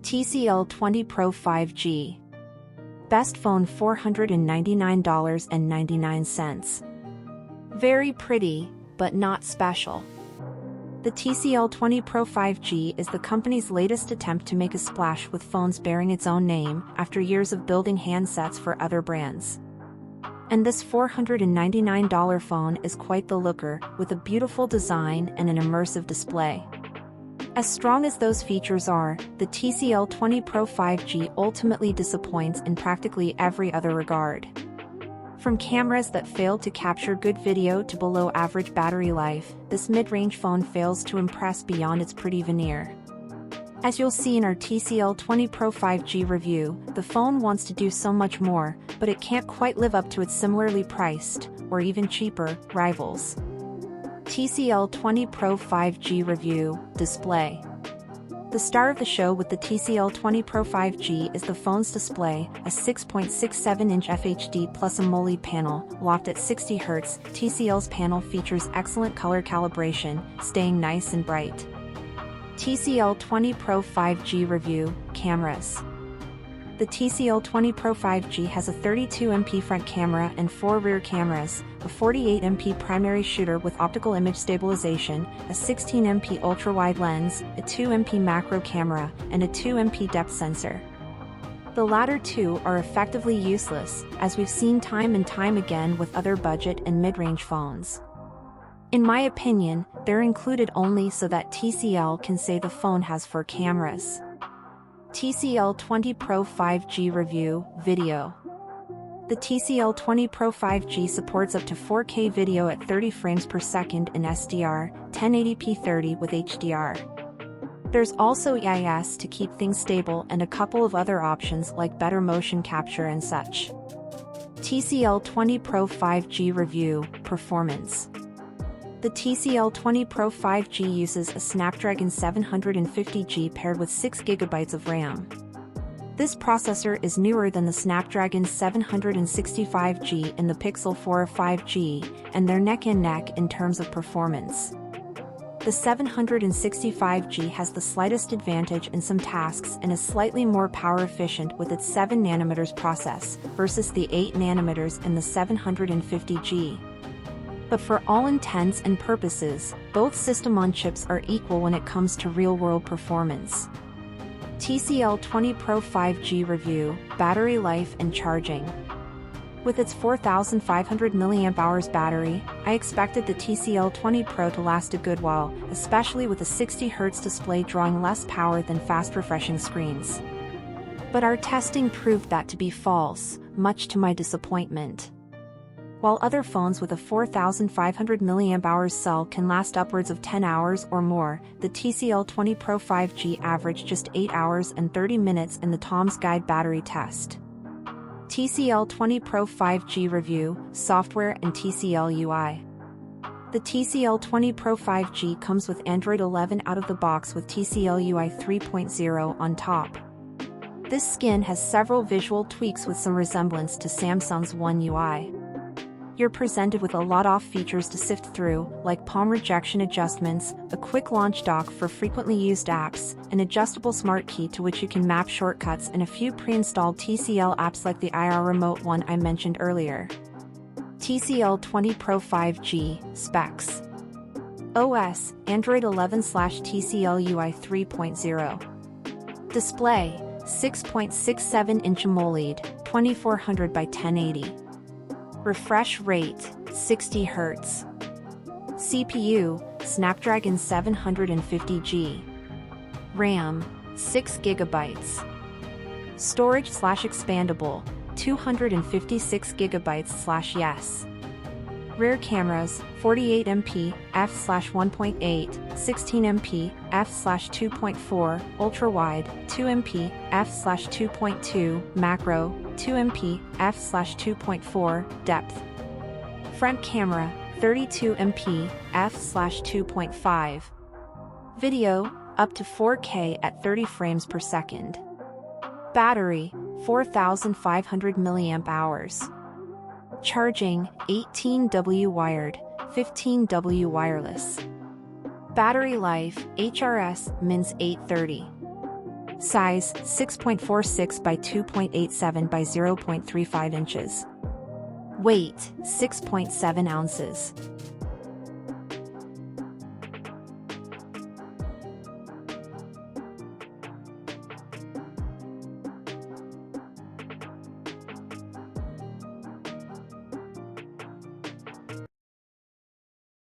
TCL 20 Pro 5G. Best phone $499.99. Very pretty, but not special. The TCL 20 Pro 5G is the company's latest attempt to make a splash with phones bearing its own name after years of building handsets for other brands. And this $499 phone is quite the looker, with a beautiful design and an immersive display. As strong as those features are, the TCL 20 Pro 5G ultimately disappoints in practically every other regard. From cameras that failed to capture good video to below-average battery life, this mid-range phone fails to impress beyond its pretty veneer. As you'll see in our TCL 20 Pro 5G review, the phone wants to do so much more, but it can't quite live up to its similarly priced, or even cheaper, rivals. TCL 20 Pro 5G Review, Display. The star of the show with the TCL 20 Pro 5G is the phone's display, a 6.67-inch FHD plus AMOLED panel, locked at 60 Hz. TCL's panel features excellent color calibration, staying nice and bright. TCL 20 Pro 5G Review, Cameras. The TCL 20 Pro 5G has a 32MP front camera and 4 rear cameras, a 48MP primary shooter with optical image stabilization, a 16MP ultrawide lens, a 2MP macro camera, and a 2MP depth sensor. The latter two are effectively useless, as we've seen time and time again with other budget and mid-range phones. In my opinion, they're included only so that TCL can say the phone has 4 cameras. TCL 20 Pro 5G Review, Video. The TCL 20 Pro 5G supports up to 4K video at 30 frames per second in SDR, 1080p 30 with HDR. There's also EIS to keep things stable and a couple of other options like better motion capture and such. TCL 20 Pro 5G Review, Performance. The TCL 20 Pro 5G uses a Snapdragon 750G paired with 6GB of RAM. This processor is newer than the Snapdragon 765G and the Pixel 4a 5G, and they're neck and neck in terms of performance. The 765G has the slightest advantage in some tasks and is slightly more power efficient with its 7nm process, versus the 8nm in the 750G. But for all intents and purposes, both system-on-chips are equal when it comes to real-world performance. TCL 20 Pro 5G Review, Battery Life and Charging. With its 4,500 mAh battery, I expected the TCL 20 Pro to last a good while, especially with a 60 Hz display drawing less power than fast refreshing screens. But our testing proved that to be false, much to my disappointment. While other phones with a 4,500 mAh cell can last upwards of 10 hours or more, the TCL 20 Pro 5G averaged just 8 hours and 30 minutes in the Tom's Guide battery test. TCL 20 Pro 5G Review, Software and TCL UI. The TCL 20 Pro 5G comes with Android 11 out of the box with TCL UI 3.0 on top. This skin has several visual tweaks with some resemblance to Samsung's One UI. You're presented with a lot of features to sift through, like palm rejection adjustments, a quick launch dock for frequently used apps, an adjustable smart key to which you can map shortcuts, and a few pre-installed TCL apps like the IR remote one I mentioned earlier. TCL 20 Pro 5G, Specs. OS, Android 11/TCL UI 3.0. Display, 6.67-inch AMOLED, 2400 by 1080. Refresh rate, 60 Hz. CPU, Snapdragon 750G. RAM, 6GB. Storage/expandable, 256GB/yes. Rear cameras, 48MP, f/1.8, 16MP, f/2.4, ultrawide, 2MP, f/2.2, macro, 2MP, f/2.4, depth. Front camera, 32MP, f/2.5. Video, up to 4K at 30 frames per second. Battery, 4,500 mAh. Charging, 18W wired, 15W wireless. Battery life, HRS, mins 830. Size, 6.46 by 2.87 by 0.35 inches. Weight, 6.7 ounces.